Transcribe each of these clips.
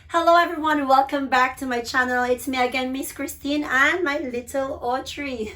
Hello everyone, welcome back to my channel. It's me again, Miss Christine, and my little Audrey.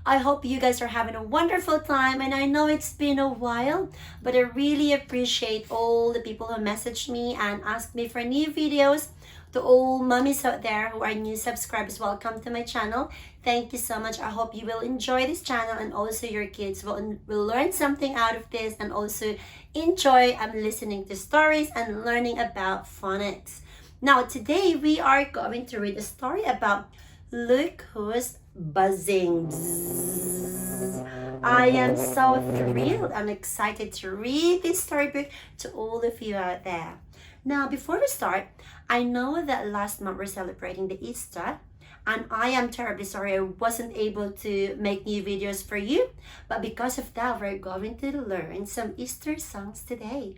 I hope you guys are having a wonderful time, and I know it's been a while, but I really appreciate all the people who messaged me and asked me for new videos. To all mummies out there who are new subscribers, welcome to my channel. Thank you so much. I hope you will enjoy this channel, and also your kids will learn something out of this, and also enjoy listening to stories and learning about phonics. Now today we are going to read a story about Look Who's Buzzing. Bzzz. I am so thrilled and excited to read this storybook to all of you out there. Now, before we start, I know that last month we're celebrating the Easter, and I am terribly sorry I wasn't able to make new videos for you, but because of that, we're going to learn some Easter songs today.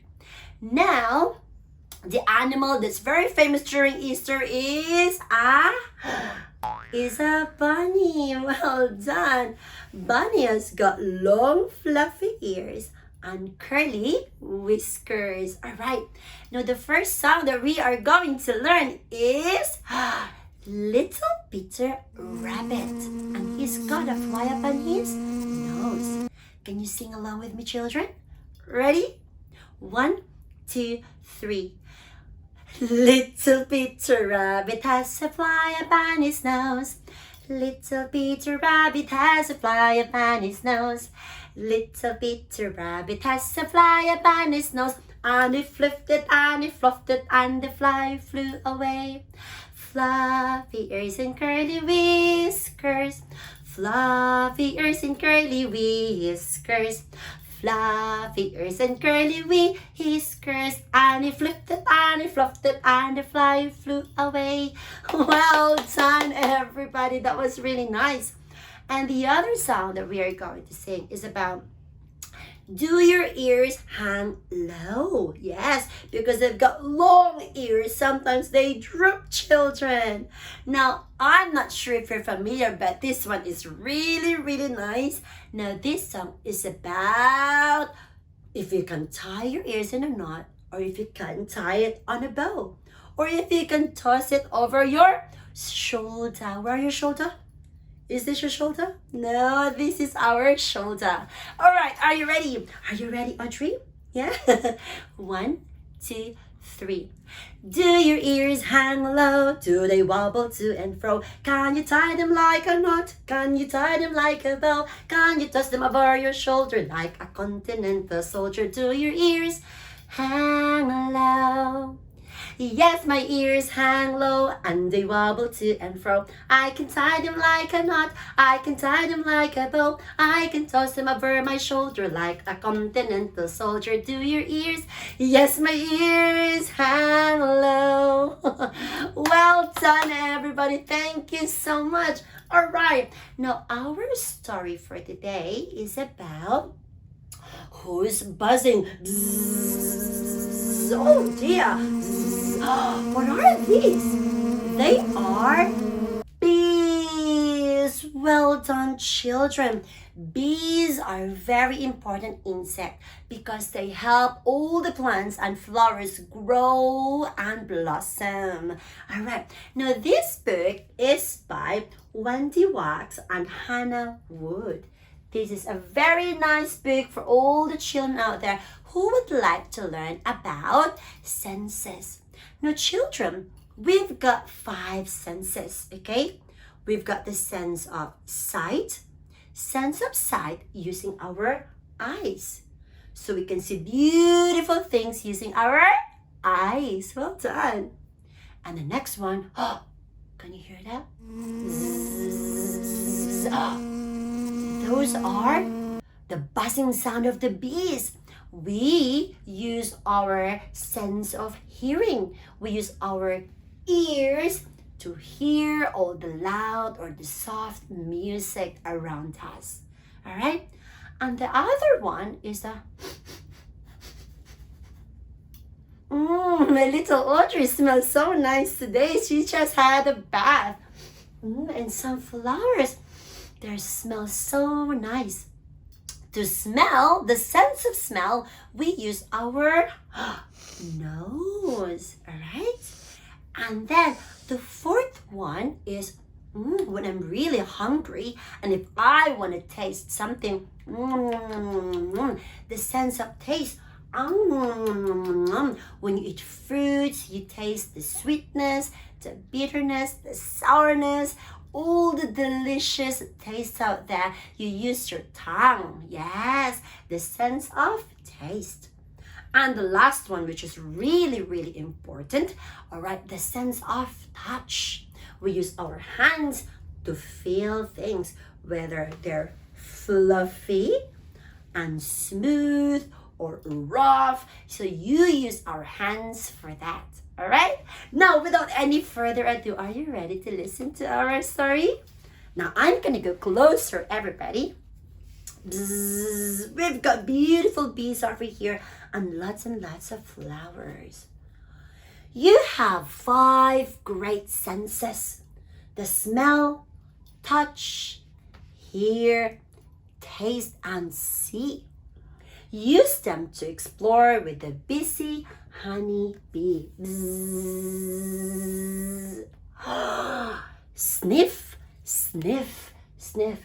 Now, the animal that's very famous during Easter is a bunny. Well done. Bunny has got long fluffy ears and curly whiskers. All right. Now the first song that we are going to learn is Little Peter Rabbit, and he's got a fly up on his nose. Can you sing along with me, children? Ready? 1, 2, 3. Little Peter Rabbit has a fly up on his nose. Little Peter Rabbit has a fly up on his nose. Little Peter Rabbit has a fly up on his nose. And he flipped it and he fluffed it and the fly flew away. Fluffy ears and curly whiskers. Fluffy ears and curly whiskers. Fluffy ears and curly whiskers, and he flipped it and he fluffed it and the fly flew away. Well done, everybody. That was really nice. And the other song that we are going to sing is about Do Your Ears Hang Low? Yes, because they've got long ears. Sometimes they droop, children. Now, I'm not sure if you're familiar, but this one is really, really nice. Now, this song is about if you can tie your ears in a knot, or if you can tie it on a bow, or if you can toss it over your shoulder. Where your shoulder? Is this your shoulder? No, this is our shoulder. All right, are you ready? Are you ready, Audrey? Yeah? 1, 2, 3. Do your ears hang low? Do they wobble to and fro? Can you tie them like a knot? Can you tie them like a bow? Can you toss them over your shoulder like a continental soldier? Do your ears hang low? Yes, my ears hang low and they wobble to and fro. I can tie them like a knot. I can tie them like a bow. I can toss them over my shoulder like a continental soldier. Do your ears? Yes, my ears hang low. Well done, everybody. Thank you so much. All right. Now, our story for today is about who's buzzing. Bzzz. Oh dear. Bzzz. What are these? They are bees. Well done, children. Bees are very important insect because they help all the plants and flowers grow and blossom. All right. Now this book is by Wendy Wax and Hannah Wood. This is a very nice book for all the children out there who would like to learn about senses. Now, children, we've got 5 senses, okay? We've got the sense of sight using our eyes. So we can see beautiful things using our eyes. Well done. And the next one, oh, can you hear that? Zzz, oh. Those are the buzzing sound of the bees. We use our sense of hearing. We use our ears to hear all the loud or the soft music around us. All right? And the other one is the my little Audrey smells so nice today. She just had a bath. And some flowers. They smell so nice. To smell, the sense of smell, we use our nose, all right? And then the fourth one is when I'm really hungry and if I want to taste something, the sense of taste. When you eat fruits, you taste the sweetness, the bitterness, the sourness, all the delicious tastes out there. You use your tongue. Yes, the sense of taste. And the last one, which is really, really important, all right, the sense of touch. We use our hands to feel things, whether they're fluffy and smooth or rough. So you use our hands for that. All right? Now, without any further ado, are you ready to listen to our story? Now, I'm going to go closer, everybody. Bzzz. We've got beautiful bees over here and lots of flowers. You have 5 great senses: the smell, touch, hear, taste, and see. Use them to explore with the busy honey bee. Sniff, sniff, sniff.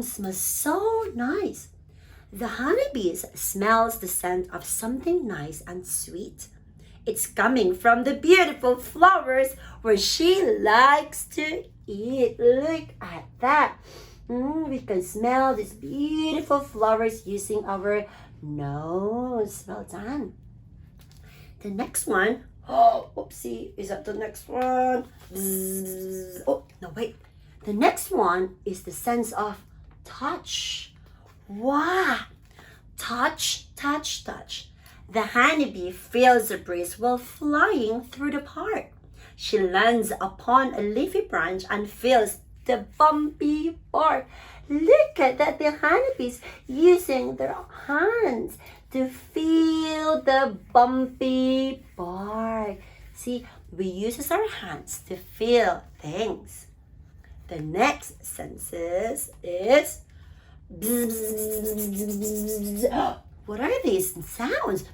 Smells so nice. The honeybee smells the scent of something nice and sweet. It's coming from the beautiful flowers where she likes to eat. Look at that. We can smell these beautiful flowers using our nose. Well done. The next one. Oh, whoopsie. Is that the next one? Bzzz. Oh, no, wait. The next one is the sense of touch. Wow. Touch, touch, touch. The honeybee feels the breeze while flying through the park. She lands upon a leafy branch and feels the bumpy bark. Look at that, the honeybees using their hands to feel the bumpy bark. See, we use our hands to feel things. The next senses is what are these sounds?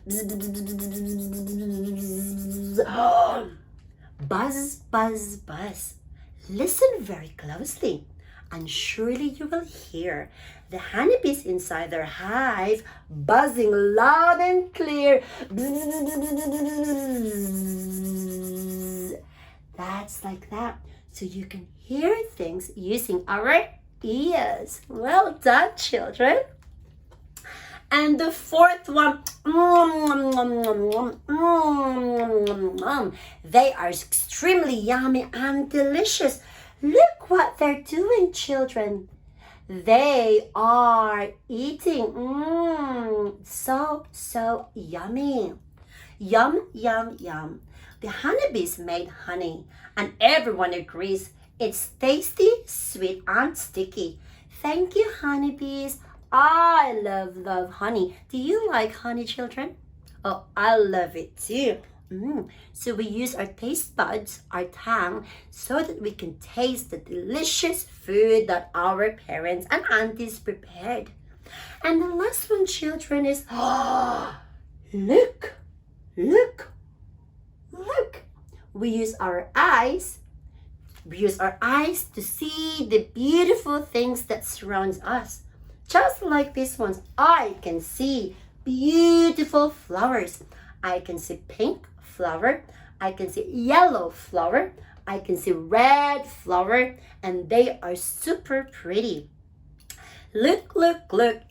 Buzz, buzz, buzz. Listen very closely, and surely you will hear the honeybees inside their hive buzzing loud and clear. That's like that. So you can hear things using our ears. Well done, children. And the fourth one, they are extremely yummy and delicious. Look what they're doing, children. They are eating. So yummy. Yum, yum, yum. The honeybees made honey, and everyone agrees it's tasty, sweet, and sticky. Thank you, honeybees. I love honey. Do you like honey, children? Oh, I love it too. So we use our taste buds, our tongue, so that we can taste the delicious food that our parents and aunties prepared. And the last one, children, is look. We use our eyes. We use our eyes to see the beautiful things that surrounds us. Just like these ones, I can see beautiful flowers. I can see pink flower. I can see yellow flower. I can see red flower, and they are super pretty. Look.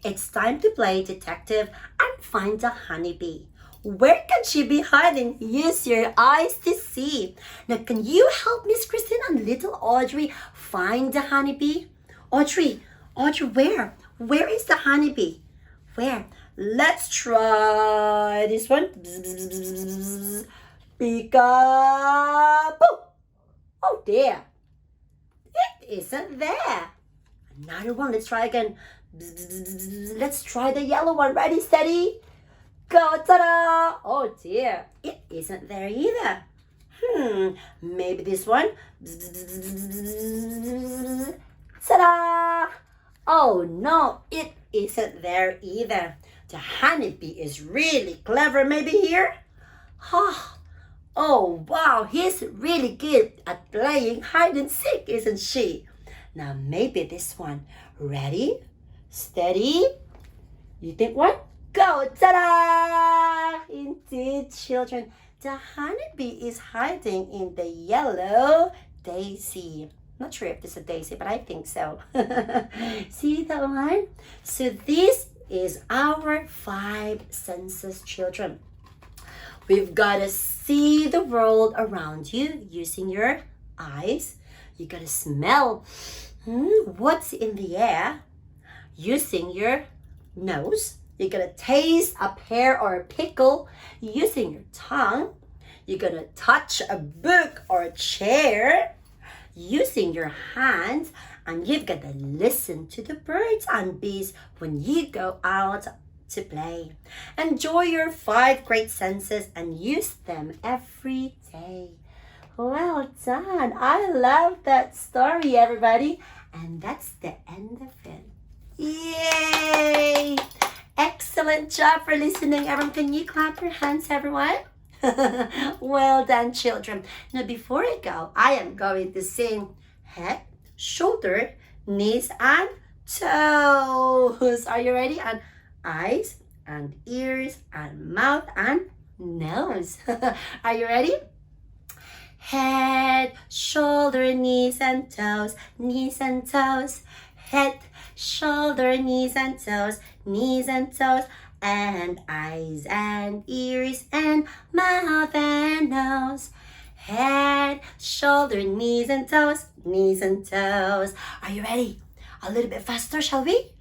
It's time to play detective and find the honeybee. Where can she be hiding? Use your eyes to see. Now, can you help Miss Christine and little Audrey find the honeybee? Audrey, where? Where is the honeybee? Where? Let's try this one. Peek-a-boo. Oh dear. It isn't there. Another one. Let's try again. Let's try the yellow one. Ready, steady. Go, ta-da! Oh dear, it isn't there either. Maybe this one. Ta-da! Oh no, it isn't there either. The honeybee is really clever. Maybe here? Oh, wow, he's really good at playing hide and seek, isn't she? Now, maybe this one. Ready? Steady? You think what? Go! Ta-da! Indeed, children, the honeybee is hiding in the yellow daisy. Not sure if this is a daisy, but I think so. See that one? So this is our 5 senses, children. We've got to see the world around you using your eyes. You got to smell what's in the air using your nose. You got to taste a pear or a pickle using your tongue. You're going to touch a book or a chair using your hands. And you've got to listen to the birds and bees when you go out to play. Enjoy your 5 great senses and use them every day. Well done. I love that story, everybody. And that's the end of it. Yay! Excellent job for listening, everyone. Can you clap your hands, everyone? Well done, children. Now, before I go, I am going to sing head, shoulder, knees, and toes. Are you ready? And eyes, and ears, and mouth, and nose. Are you ready? Head, shoulder, knees, and toes. Knees and toes. Head, shoulder, knees, and toes. Knees and toes. And eyes and ears and mouth and nose. Head, shoulder, knees and toes. Knees and toes. Are you ready? A little bit faster, shall we?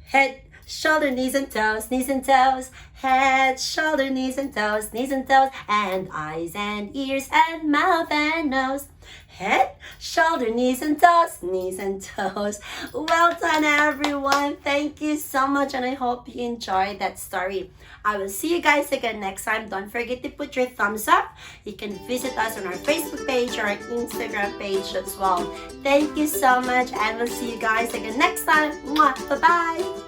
Head, shoulder, knees and toes. Knees and toes. Head, shoulder, knees and toes. Knees and toes. And eyes and ears and mouth and nose. Head, shoulder, knees and toes. Knees and toes. Well done, everyone. Thank you so much, and I hope you enjoyed that story. I will see you guys again next time. Don't forget to put your thumbs up. You can visit us on our Facebook page or our Instagram page as well. Thank you so much, and we'll see you guys again next time. Mwah. Bye-bye.